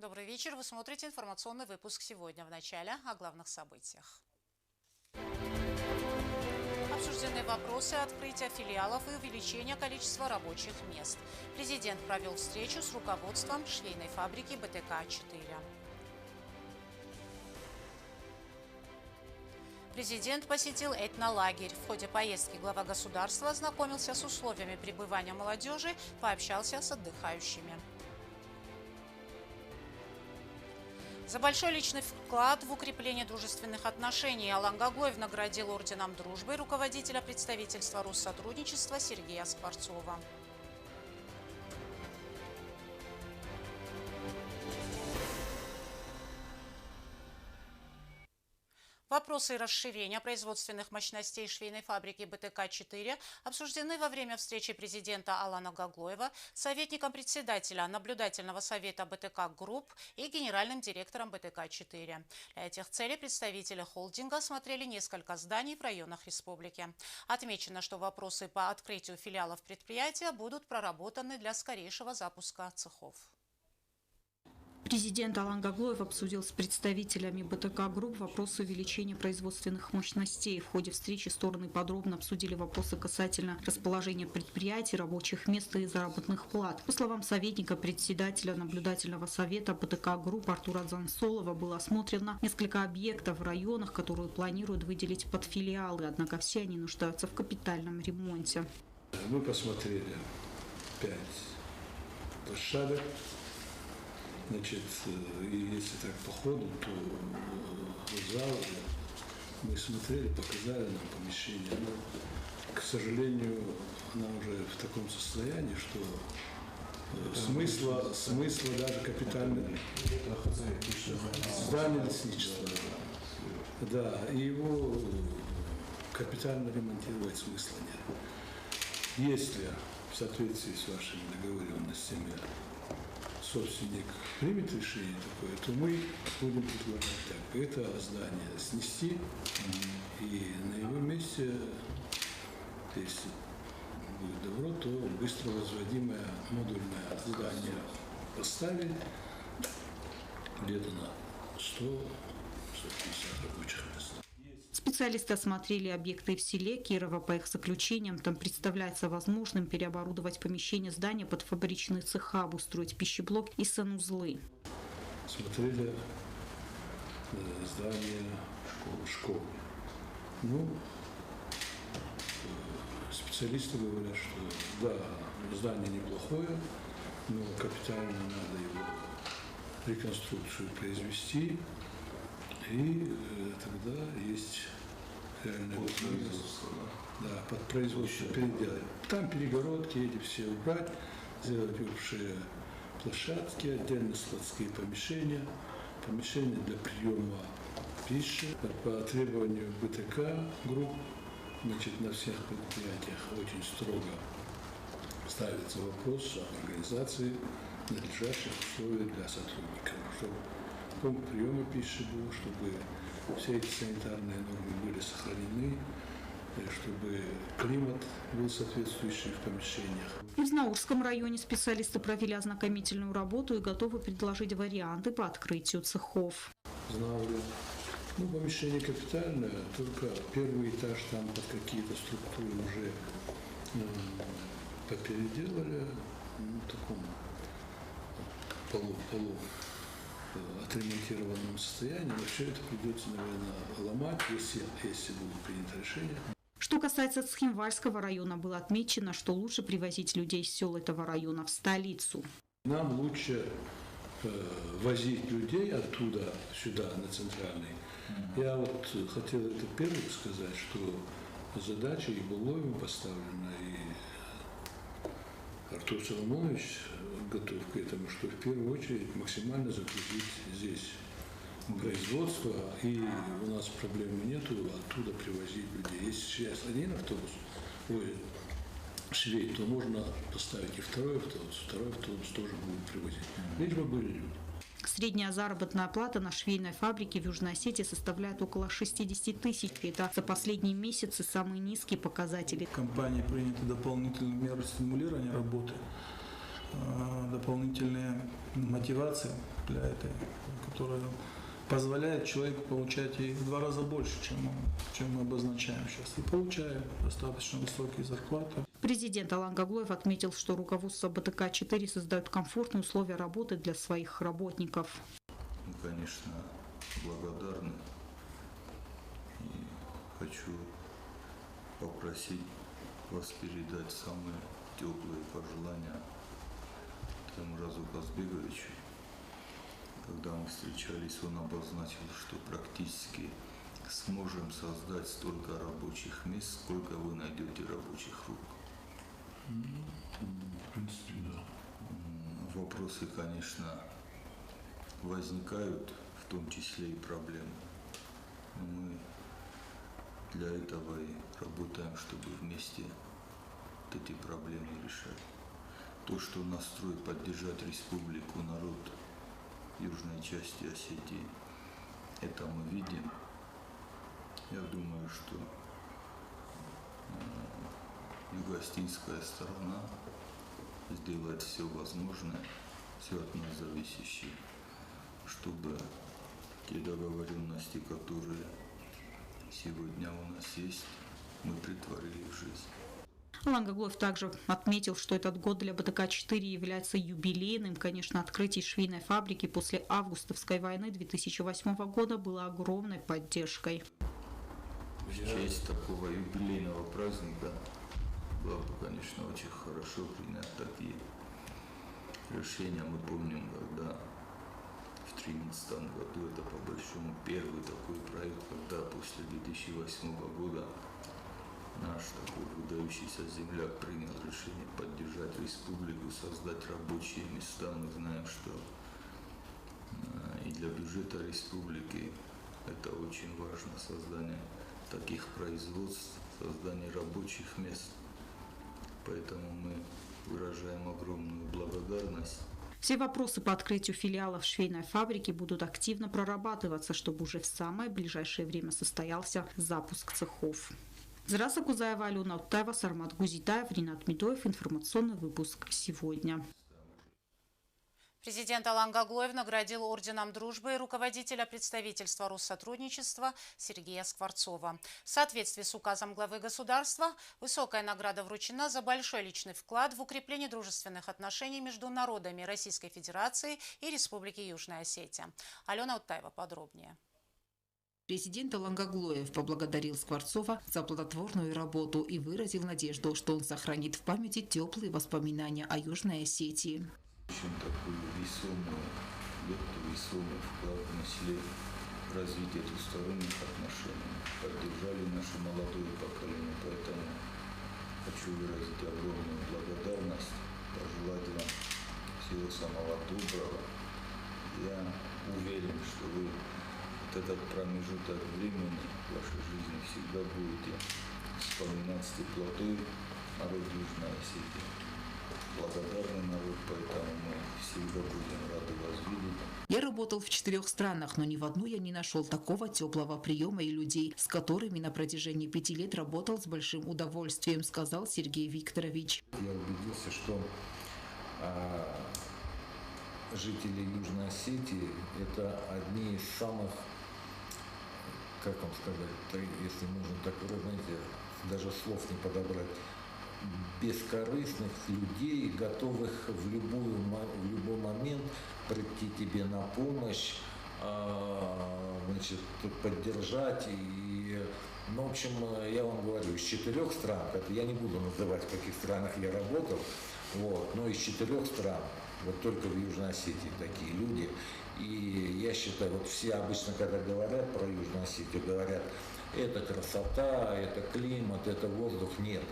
Добрый вечер. Вы смотрите информационный выпуск сегодня. В начале о главных событиях. Обсуждены вопросы открытия филиалов и увеличения количества рабочих мест. Президент провел встречу с руководством швейной фабрики БТК-4. Президент посетил этнолагерь. В ходе поездки глава государства ознакомился с условиями пребывания молодежи, пообщался с отдыхающими. За большой личный вклад в укрепление дружественных отношений Алан Гаглоев наградил орденом дружбы руководителя представительства Россотрудничества Сергея Скворцова. Вопросы расширения производственных мощностей швейной фабрики БТК-4 обсуждены во время встречи президента Алана Гаглоева с советником председателя наблюдательного совета БТК Групп и генеральным директором БТК-4. Для этих целей представители холдинга осмотрели несколько зданий в районах республики. Отмечено, что вопросы по открытию филиалов предприятия будут проработаны для скорейшего запуска цехов. Президент Алан Гаглоев обсудил с представителями БТК Групп вопросы увеличения производственных мощностей. В ходе встречи стороны подробно обсудили вопросы касательно расположения предприятий, рабочих мест и заработных плат. По словам советника председателя наблюдательного совета БТК Групп Артура Дзансолова, было осмотрено несколько объектов в районах, которые планируют выделить под филиалы, однако все они нуждаются в капитальном ремонте. Мы посмотрели 5 площадок. Значит, и если так по ходу, то в зале мы смотрели, показали нам помещение, но, к сожалению, она уже в таком состоянии, что смысла даже капитального здания лесничества, да, и его капитально ремонтировать смысла нет. Если в соответствии с вашими договоренностями собственник примет решение такое, то мы будем предлагать так. Это здание снести и на его месте, если будет добро, то быстро возводимое модульное здание поставить где-то на 100-150 рабочих мест. Специалисты осмотрели объекты в селе Кирово. По их заключениям, там представляется возможным переоборудовать помещение здания под фабричные цеха, обустроить пищеблок и санузлы. Смотрели здание школы. Ну, специалисты говорят, что да, здание неплохое, но капитально надо его реконструкцию произвести. И тогда есть реальная возможность под производство переделать. Там перегородки эти все убрать, сделать общие площадки, отдельно складские помещения, помещения для приема пищи. По требованию БТК Групп, значит, на всех предприятиях очень строго ставится вопрос о организации надлежащих условий для сотрудников, чтобы пункт приема пищи был, чтобы все эти санитарные нормы были сохранены, чтобы климат был соответствующий в помещениях. В Южноурском районе специалисты провели ознакомительную работу и готовы предложить варианты по открытию цехов. Знали, помещение капитальное, только первый этаж там под какие-то структуры уже попеределали, в таком полу отремонтированном состоянии, но все это придется, наверное, ломать, если будет принято решение. Что касается Цхинвальского района, было отмечено, что лучше привозить людей из сел этого района в столицу. Нам лучше возить людей оттуда сюда, на центральный. Я вот хотел это первым сказать, что задача и Булоевым поставлена, и Артур Соломонович готов к этому, что в первую очередь максимально загрузить здесь производство, и у нас проблемы нету оттуда привозить людей. Если сейчас один автобус швей, то можно поставить и второй автобус тоже будет привозить. Лишь бы были люди. Средняя заработная плата на швейной фабрике в Южной Осетии составляет около 60 тысяч. Это за последние месяцы самые низкие показатели. В компании приняты дополнительные меры стимулирования работы, дополнительные мотивации для этой, которая позволяет человеку получать и в 2 раза больше, чем мы обозначаем сейчас. И получаем достаточно высокие зарплаты. Президент Алан Гаглоев отметил, что руководство БТК-4 создает комфортные условия работы для своих работников. Мы, конечно, благодарны и хочу попросить вас передать самые теплые пожелания Темуразу Казбековичу. Когда мы встречались, он обозначил, что практически сможем создать столько рабочих мест, сколько вы найдете рабочих рук. В принципе, да. Вопросы, конечно, возникают, в том числе и проблемы. Но мы для этого и работаем, чтобы вместе вот эти проблемы решать. То, что настрой поддержать республику, народ южной части Осетии, это мы видим. Я думаю, что юго-осетинская сторона сделает все возможное, все от нас зависящее, чтобы те договоренности, которые сегодня у нас есть, мы претворили в жизнь. Алан Гаглоев также отметил, что этот год для БТК-4 является юбилейным. Конечно, открытие швейной фабрики после августовской войны 2008 года было огромной поддержкой. В честь такого юбилейного праздника было бы, конечно, очень хорошо принять такие решения. Мы помним, когда в 2013 году, это по большому первый такой проект, когда после 2008 года наш такой выдающийся земляк принял решение поддержать республику, создать рабочие места. Мы знаем, что и для бюджета республики это очень важно, создание таких производств, создание рабочих мест. Поэтому мы выражаем огромную благодарность. Все вопросы по открытию филиалов швейной фабрики будут активно прорабатываться, чтобы уже в самое ближайшее время состоялся запуск цехов. Зраса Кузаева, Алена Оттаева, Сармат Гузитаев, Ринат Медоев. Информационный выпуск сегодня. Президент Алан Гаглоев наградил орденом дружбы руководителя представительства Россотрудничества Сергея Скворцова. В соответствии с указом главы государства, высокая награда вручена за большой личный вклад в укрепление дружественных отношений между народами Российской Федерации и Республики Южная Осетия. Алена Оттаева подробнее. Президент Алан Гаглоев поблагодарил Скворцова за плодотворную работу и выразил надежду, что он сохранит в памяти теплые воспоминания о Южной Осетии. Очень такой весомый вклад внесли в развитие двусторонних отношений, поддержали наше молодое поколение, поэтому хочу выразить огромную благодарность, пожелать вам всего самого доброго. Я уверен, что вы этот промежуток времени в вашей жизни всегда будете вспоминать с теплотой народ Южной Осетии. Благодарный народ, поэтому мы всегда будем рады вас видеть. Я работал в 4 странах, но ни в одну я не нашел такого теплого приема и людей, с которыми на протяжении 5 лет работал с большим удовольствием, сказал Сергей Викторович. Я убедился, что жители Южной Осетии – это одни из самых, как вам сказать, если можно так выразить, знаете, даже слов не подобрать, бескорыстных людей, готовых в любой момент прийти тебе на помощь, значит, поддержать. И, ну, в общем, я вам говорю, из 4 стран, это я не буду называть, в каких странах я работал, вот, но из 4 стран, вот только в Южной Осетии такие люди. И я считаю, вот все обычно, когда говорят про Южную Осетию, говорят, это красота, это климат, это воздух. Нет.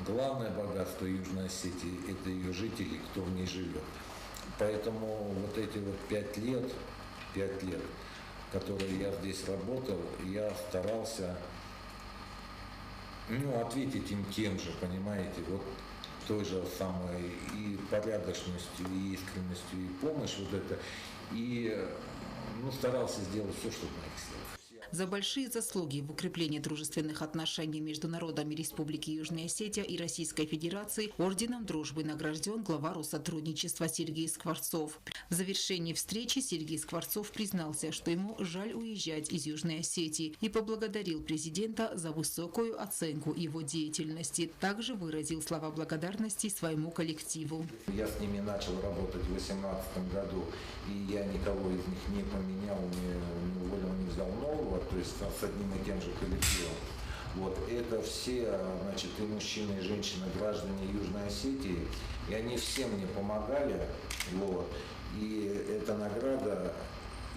Главное богатство Южной Осетии – это ее жители, кто в ней живет. Поэтому вот эти вот 5 лет, которые я здесь работал, я старался, ответить им тем же, понимаете, вот той же самой и порядочностью, и искренностью, и помощь вот это. И старался сделать все, чтобы моих сил. За большие заслуги в укреплении дружественных отношений между народами Республики Южная Осетия и Российской Федерации орденом дружбы награжден глава Россотрудничества Сергей Скворцов. В завершении встречи Сергей Скворцов признался, что ему жаль уезжать из Южной Осетии, и поблагодарил президента за высокую оценку его деятельности. Также выразил слова благодарности своему коллективу. Я с ними начал работать в 2018 году, и я никого из них не поменял, не уволил, не взял нового, то есть с одним и тем же коллективом. Вот это все, значит, и мужчины, и женщины, граждане Южной Осетии, и они все мне помогали, вот, и эта награда,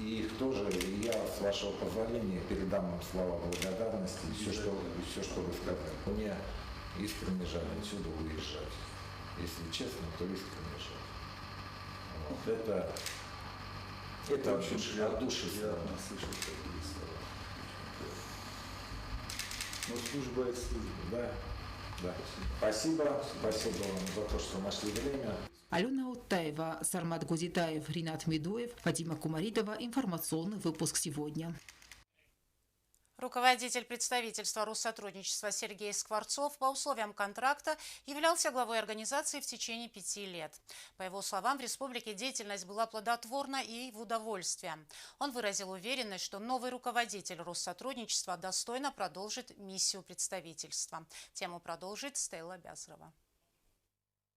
и их тоже, и я, с вашего позволения, передам им слова благодарности, все, что вы сказали. Мне искренне жаль отсюда уезжать. Если честно, то искренне жаль. Вот это от души слова. Но служба – это служба. Да. Спасибо вам за то, что нашли время. Алена Оттаева, Сармат Гузитаев, Ринат Медуев, Фатима Кумаридова. Информационный выпуск сегодня. Руководитель представительства Россотрудничества Сергей Скворцов по условиям контракта являлся главой организации в течение 5 лет. По его словам, в республике деятельность была плодотворна и в удовольствие. Он выразил уверенность, что новый руководитель Россотрудничества достойно продолжит миссию представительства. Тему продолжит Стелла Бязрова.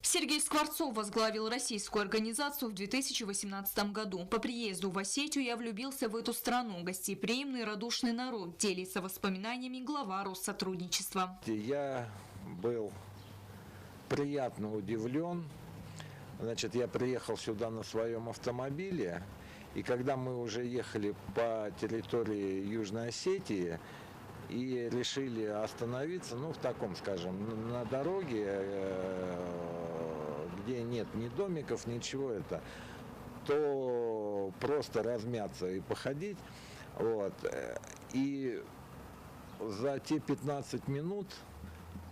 Сергей Скворцов возглавил российскую организацию в 2018 году. По приезду в Осетию я влюбился в эту страну. Гостеприимный, радушный народ, делится воспоминаниями глава Россотрудничества. Я был приятно удивлен. Значит, я приехал сюда на своем автомобиле, и когда мы уже ехали по территории Южной Осетии и решили остановиться, в таком, скажем, на дороге, где нет ни домиков, ничего то просто размяться и походить. Вот. И за те 15 минут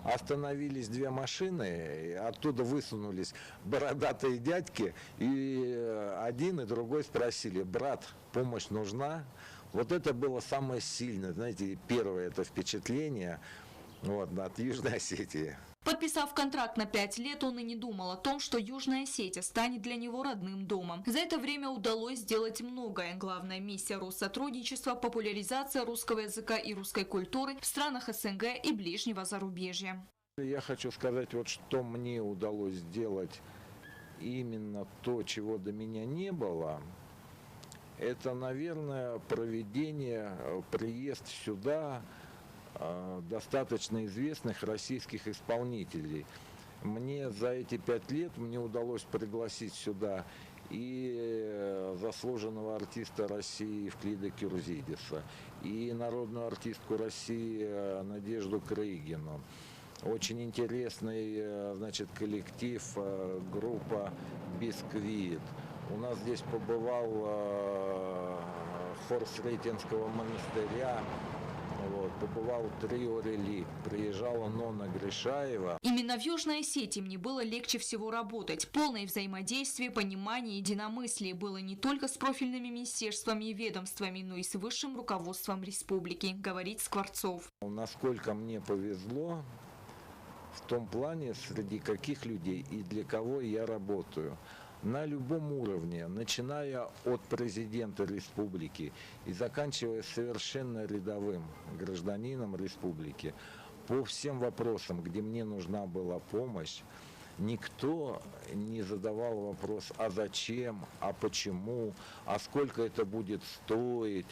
остановились 2 машины, оттуда высунулись бородатые дядьки, и один и другой спросили: брат, помощь нужна? Вот это было самое сильное, знаете, первое это впечатление от Южной Осетии. Подписав контракт на 5 лет, он и не думал о том, что Южная Осетия станет для него родным домом. За это время удалось сделать многое. Главная миссия Россотрудничества – популяризация русского языка и русской культуры в странах СНГ и ближнего зарубежья. Я хочу сказать, что мне удалось сделать именно то, чего до меня не было. Это, наверное, приезд сюда достаточно известных российских исполнителей. Мне за эти 5 лет удалось пригласить сюда и заслуженного артиста России Евклида Кирзидиса, и народную артистку России Надежду Крыгину. Очень интересный, коллектив, группа «Бисквит». У нас здесь побывал хор Сретенского монастыря, побывал трио «Реликт», приезжала Нонна Гришаева. Именно в Южной Осетии мне было легче всего работать. Полное взаимодействие, понимание и единомыслие было не только с профильными министерствами и ведомствами, но и с высшим руководством республики, говорит Скворцов. Насколько мне повезло в том плане, среди каких людей и для кого я работаю. На любом уровне, начиная от президента республики и заканчивая совершенно рядовым гражданином республики, по всем вопросам, где мне нужна была помощь, никто не задавал вопрос: а зачем, а почему, а сколько это будет стоить.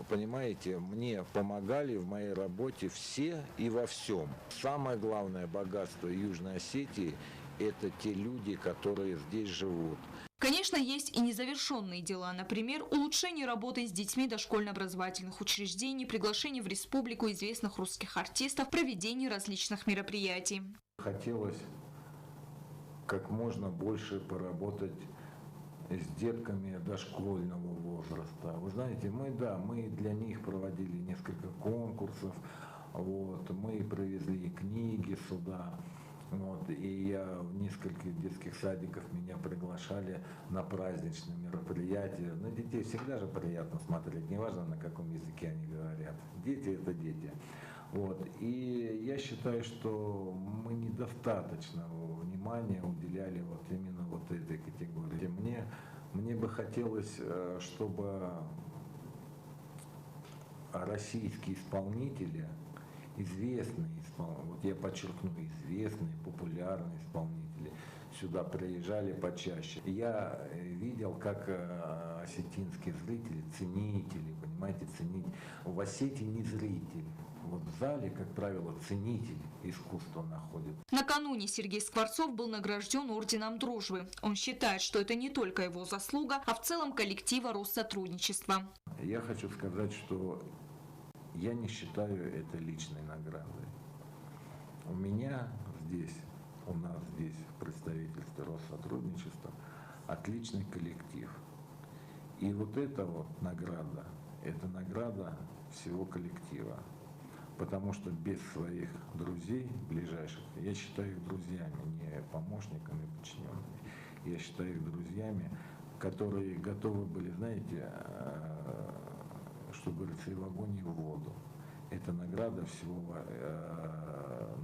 Понимаете, мне помогали в моей работе все и во всем. Самое главное богатство Южной Осетии – это те люди, которые здесь живут. Конечно, есть и незавершенные дела. Например, улучшение работы с детьми дошкольно-образовательных учреждений, приглашение в республику известных русских артистов, проведение различных мероприятий. Хотелось как можно больше поработать с детками дошкольного возраста. Вы знаете, мы для них проводили несколько конкурсов, мы привезли книги сюда. Вот, и я в нескольких детских садиках меня приглашали на праздничные мероприятия. На детей всегда же приятно смотреть, неважно на каком языке они говорят. Дети – это дети. Вот. И я считаю, что мы недостаточно внимания уделяли вот именно вот этой категории. Мне бы хотелось, чтобы российские исполнители, известные, вот я подчеркну, известные, популярные исполнители сюда приезжали почаще. Я видел, как осетинские зрители, ценители, понимаете, в Осетии не зритель. Вот в зале, как правило, ценитель искусства находится. Накануне Сергей Скворцов был награжден орденом Дружбы. Он считает, что это не только его заслуга, а в целом коллектива Россотрудничества. Я хочу сказать, что я не считаю это личной наградой. У меня здесь, у нас здесь в представительстве Россотрудничества отличный коллектив. И вот эта вот награда, это награда всего коллектива. Потому что без своих друзей ближайших, я считаю их друзьями, не помощниками, подчиненными, я считаю их друзьями, которые готовы были, знаете, что говорится, и в огонь, и в воду. Это награда всего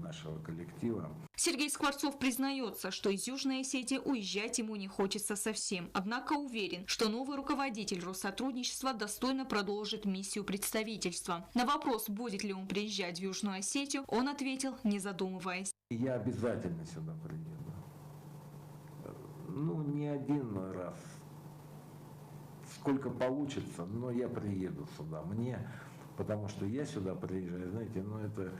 нашего коллектива. Сергей Скворцов признается, что из Южной Осетии уезжать ему не хочется совсем. Однако уверен, что новый руководитель Россотрудничества достойно продолжит миссию представительства. На вопрос, будет ли он приезжать в Южную Осетию, он ответил, не задумываясь. Я обязательно сюда приеду. Ну, не один раз. Сколько получится, но я приеду сюда. Потому что я сюда приезжаю, знаете, ну это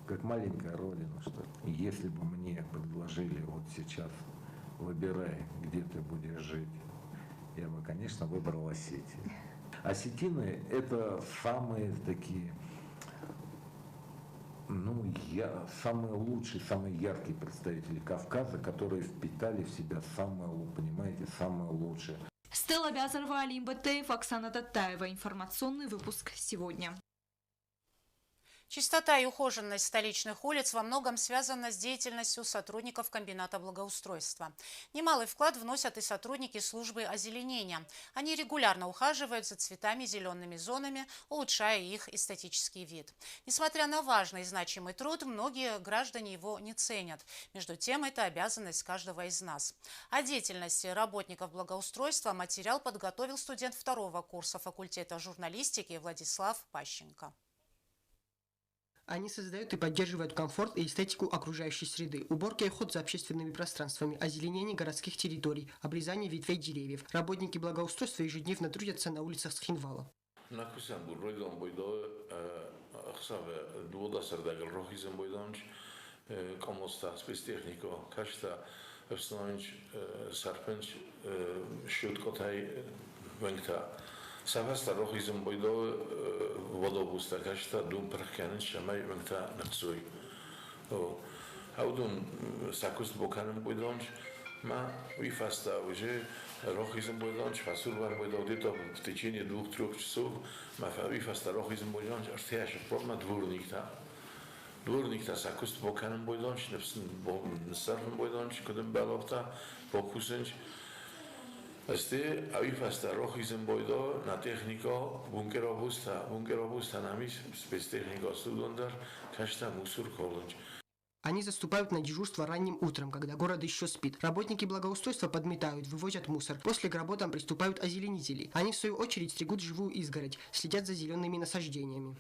как маленькая родина, что ли. Если бы мне предложили вот сейчас, выбирай, где ты будешь жить, я бы, конечно, выбрал Осетию. Осетины – это самые такие, самые лучшие, самые яркие представители Кавказа, которые впитали в себя самое, понимаете, самое лучшее. Стелла Вязарова, Алим Батеев, Оксана Татаева. Информационный выпуск сегодня. Чистота и ухоженность столичных улиц во многом связана с деятельностью сотрудников комбината благоустройства. Немалый вклад вносят и сотрудники службы озеленения. Они регулярно ухаживают за цветами, зелеными зонами, улучшая их эстетический вид. Несмотря на важный и значимый труд, многие граждане его не ценят. Между тем, это обязанность каждого из нас. О деятельности работников благоустройства материал подготовил студент второго курса факультета журналистики Владислав Пащенко. Они создают и поддерживают комфорт и эстетику окружающей среды. Уборка и уход за общественными пространствами, озеленение городских территорий, обрезание ветвей деревьев. Работники благоустройства ежедневно трудятся на улицах Схинвала. Саваста рохизм бойдо водобуста кашта дум прахканен шамай вента нахсуй. Аудун сакуст боканен бойдонч ма вифаста уже рохизм бойдонч фасурвар бойдо где-то в течение 2-3 часов ма вифаста рохизм бойдонч артяш форма дворникта сакуст боканен бойдонч нсарфен бойдонч коден балофта фокусенч Este avifasta rohizem boido na технико бункеробуста намис спецтехнико студентар кашта мусор колонч. Они заступают на дежурство ранним утром, когда город еще спит. Работники благоустройства подметают, вывозят мусор. После к работам приступают озеленители. Они в свою очередь стригут живую изгородь, следят за зелеными насаждениями.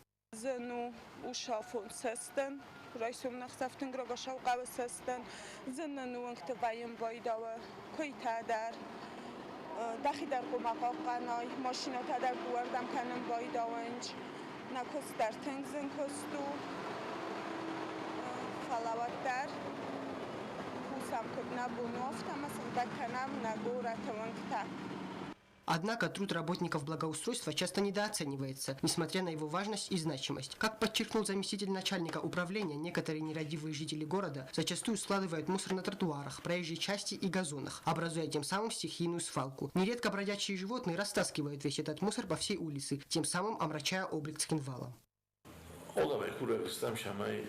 دخی در قماق قنای ماشینا تا در بوردم کنم بایداونج نکس در تنگزن کستو فلاوات در پوسم کبنا بونوفتم مثل دکنم نگورت ونکتا. Однако труд работников благоустройства часто недооценивается, несмотря на его важность и значимость. Как подчеркнул заместитель начальника управления, некоторые нерадивые жители города зачастую складывают мусор на тротуарах, проезжей части и газонах, образуя тем самым стихийную свалку. Нередко бродячие животные растаскивают весь этот мусор по всей улице, тем самым омрачая облик Цхинвала. Oleme kuulemistam šamai,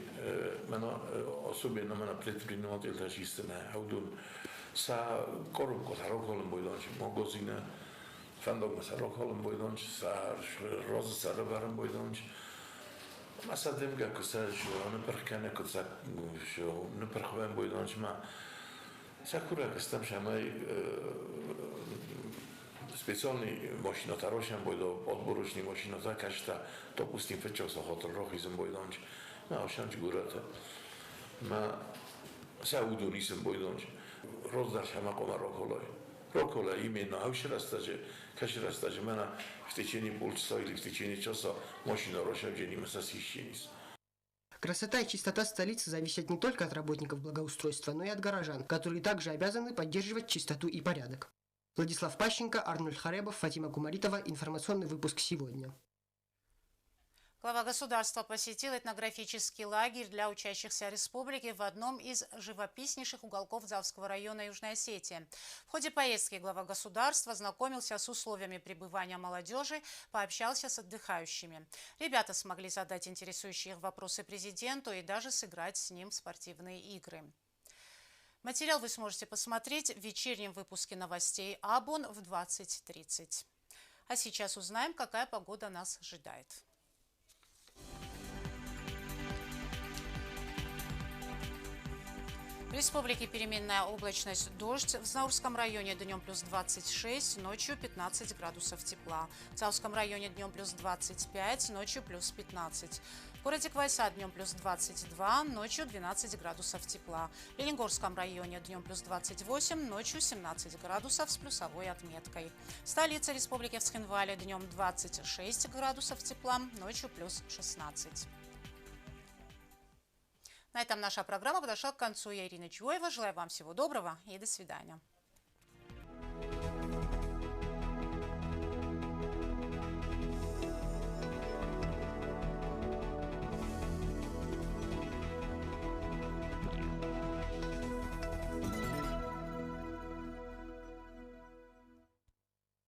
osobno predprinimatelta čistene, audun sa korupko sa rokolem bojdonč, mogozina, fandogma sa rokolem bojdonč, sa roza sa rovaram bojdonč. Ma sa demga ko sa šo ne prkane ko sa šo ne prkhvem bojdonč ma sa kuulemistam šamai specijalni mošinotarošan bojdo odboručni mošinota kažta to pustim fečov sa hotel rohizem bojdonč ma ošanč gurate ma sa udo nisem bojdonč rozdar šama koma rokoloj imенно avšerastaže kažerastaže mana v tečení polčasa или в течение часа mošinotarošan ženima sa sišćenis. Красота и чистота столицы зависят не только от работников благоустройства, но и от горожан, которые также обязаны поддерживать чистоту и порядок. Владислав Пащенко, Арнольд Харебов, Фатима Кумаритова. Информационный выпуск сегодня. Глава государства посетил этнографический лагерь для учащихся республики в одном из живописнейших уголков Завского района Южной Осетии. В ходе поездки глава государства знакомился с условиями пребывания молодежи, пообщался с отдыхающими. Ребята смогли задать интересующие их вопросы президенту и даже сыграть с ним в спортивные игры. Материал вы сможете посмотреть в вечернем выпуске новостей АБУН в 20:30. А сейчас узнаем, какая погода нас ожидает. В республике переменная облачность, дождь. В Знаурском районе днем плюс 26, ночью 15 градусов тепла. В Цавском районе днем плюс 25, ночью плюс 15. В городе Квайса днем плюс 22, ночью 12 градусов тепла. В Лениногорском районе днем плюс 28, ночью 17 градусов с плюсовой отметкой. В столице республики в Цхинвале днем 26 градусов тепла, ночью плюс 16. На этом наша программа подошла к концу. Я Ирина Чуева. Желаю вам всего доброго и до свидания.